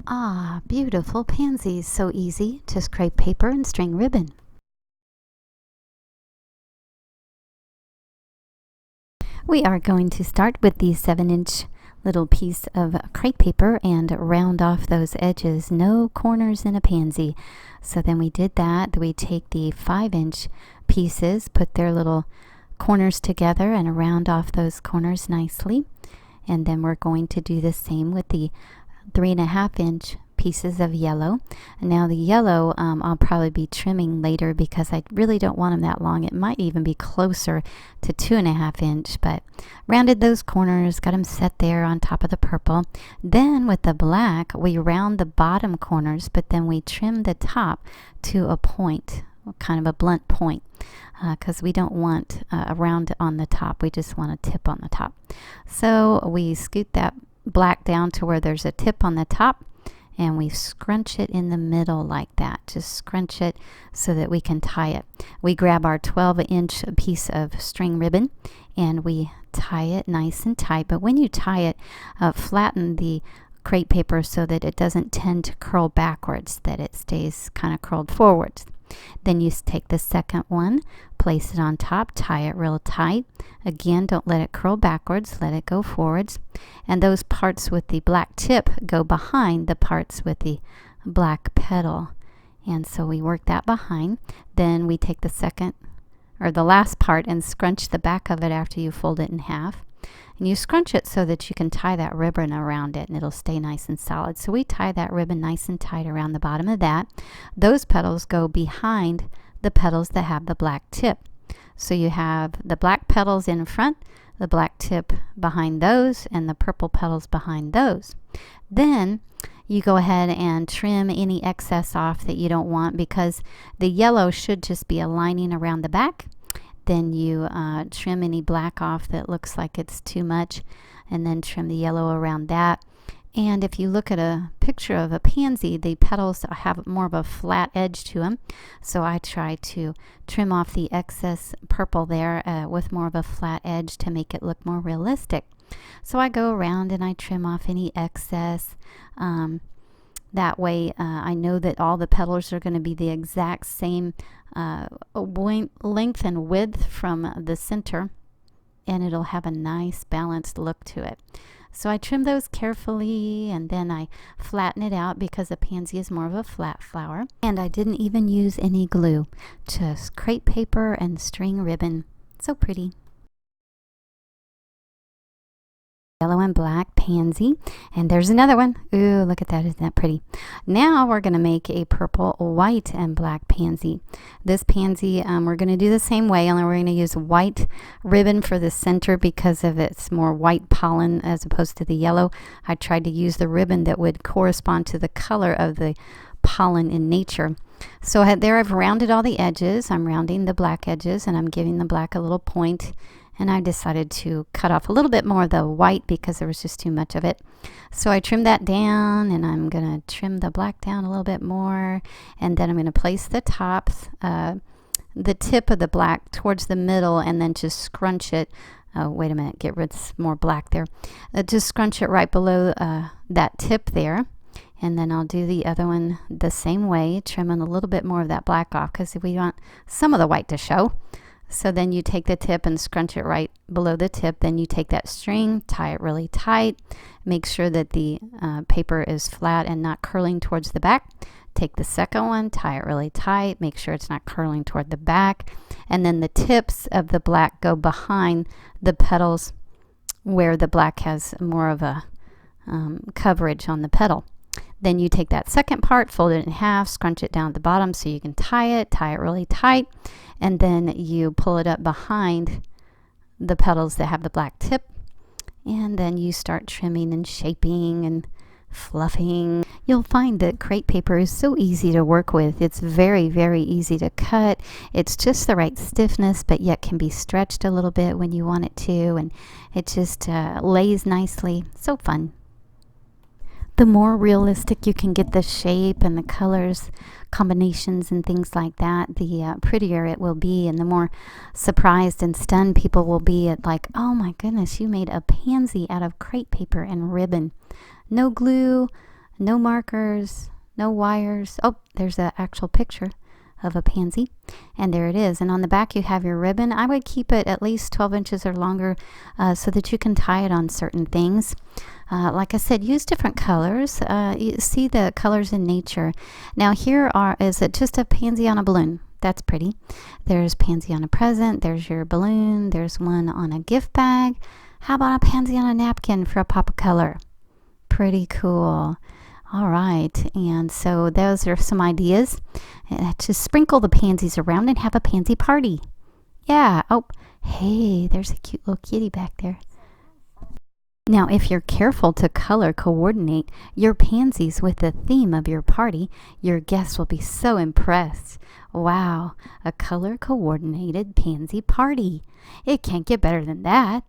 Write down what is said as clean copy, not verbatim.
Ah, beautiful pansies. So easy. Just crepe paper and string ribbon. We are going to start with the 7-inch little piece of crepe paper and round off those edges. No corners in a pansy. So then we did that. We take the 5-inch pieces, put their little corners together and round off those corners nicely. And then we're going to do the same with the 3.5-inch pieces of yellow. And now the yellow I'll probably be trimming later because I really don't want them that long. It might even be closer to 2.5-inch, but rounded those corners, got them set there on top of the purple. Then with the black, we round the bottom corners, but then we trim the top to a point, kind of a blunt point, because we don't want a round on the top. We just want a tip on the top. So we scoot that black down to where there's a tip on the top, and we scrunch it in the middle like that. Just scrunch it so that we can tie it. We grab our 12-inch piece of string ribbon and we tie it nice and tight. But when you tie it, flatten the crepe paper so that it doesn't tend to curl backwards, that it stays kind of curled forwards. Then you take the second one, place it on top, tie it real tight. Again, don't let it curl backwards, let it go forwards. And those parts with the black tip go behind the parts with the black petal. And so we work that behind. Then we take the second or the last part and scrunch the back of it after you fold it in half. And you scrunch it so that you can tie that ribbon around it and it'll stay nice and solid. So we tie that ribbon nice and tight around the bottom of that. Those petals go behind the petals that have the black tip. So you have the black petals in front, the black tip behind those, and the purple petals behind those. Then you go ahead and trim any excess off that you don't want, because the yellow should just be a lining around the back. Then you trim any black off that looks like it's too much, and then trim the yellow around that. And if you look at a picture of a pansy, the petals have more of a flat edge to them. So I try to trim off the excess purple there with more of a flat edge to make it look more realistic. So I go around and I trim off any excess. That way I know that all the petals are going to be the exact same length and width from the center, and it'll have a nice balanced look to it. So I trim those carefully, and then I flatten it out because a pansy is more of a flat flower. And I didn't even use any glue, just crepe paper and string ribbon. So pretty. Yellow and black pansy, and there's another one. Ooh, look at that. Isn't that pretty? Now we're going to make a purple, white, and black pansy. This pansy we're going to do the same way, only we're going to use white ribbon for the center because of its more white pollen as opposed to the yellow. I tried to use the ribbon that would correspond to the color of the pollen in nature. So there I've rounded all the edges. I'm rounding the black edges, and I'm giving the black a little point. And I decided to cut off a little bit more of the white because there was just too much of it. So I trimmed that down, and I'm going to trim the black down a little bit more. And then I'm going to place the tops, the tip of the black towards the middle, and then just scrunch it. Oh, wait a minute, get rid of more black there. Just scrunch it right below that tip there. And then I'll do the other one the same way, trimming a little bit more of that black off because we want some of the white to show. So then you take the tip and scrunch it right below the tip. Then you take that string, tie it really tight. Make sure that the paper is flat and not curling towards the back. Take the second one, tie it really tight. Make sure it's not curling toward the back. And then the tips of the black go behind the petals where the black has more of a coverage on the petal. Then you take that second part, fold it in half, scrunch it down at the bottom so you can tie it really tight, and then you pull it up behind the petals that have the black tip, and then you start trimming and shaping and fluffing. You'll find that crepe paper is so easy to work with. It's very, very easy to cut. It's just the right stiffness, but yet can be stretched a little bit when you want it to, and it just lays nicely. So fun. The more realistic you can get the shape and the colors, combinations and things like that, the prettier it will be, and the more surprised and stunned people will be at, like, oh my goodness, you made a pansy out of crepe paper and ribbon. No glue, No markers, no wires. Oh, there's an actual picture of a pansy, and there it is. And on the back you have your ribbon. I would keep it at least 12 inches or longer so that you can tie it on certain things. Like I said, use different colors. You see the colors in nature. Now here is it just a pansy on a balloon. That's pretty. There's pansy on a present. There's your balloon. There's one on a gift bag. How about a pansy on a napkin for a pop of color? Pretty cool. All right, and so those are some ideas to sprinkle the pansies around and have a pansy party. Yeah. Oh, hey, there's a cute little kitty back there. Now, if you're careful to color coordinate your pansies with the theme of your party, your guests will be so impressed. Wow, a color coordinated pansy party. It can't get better than that.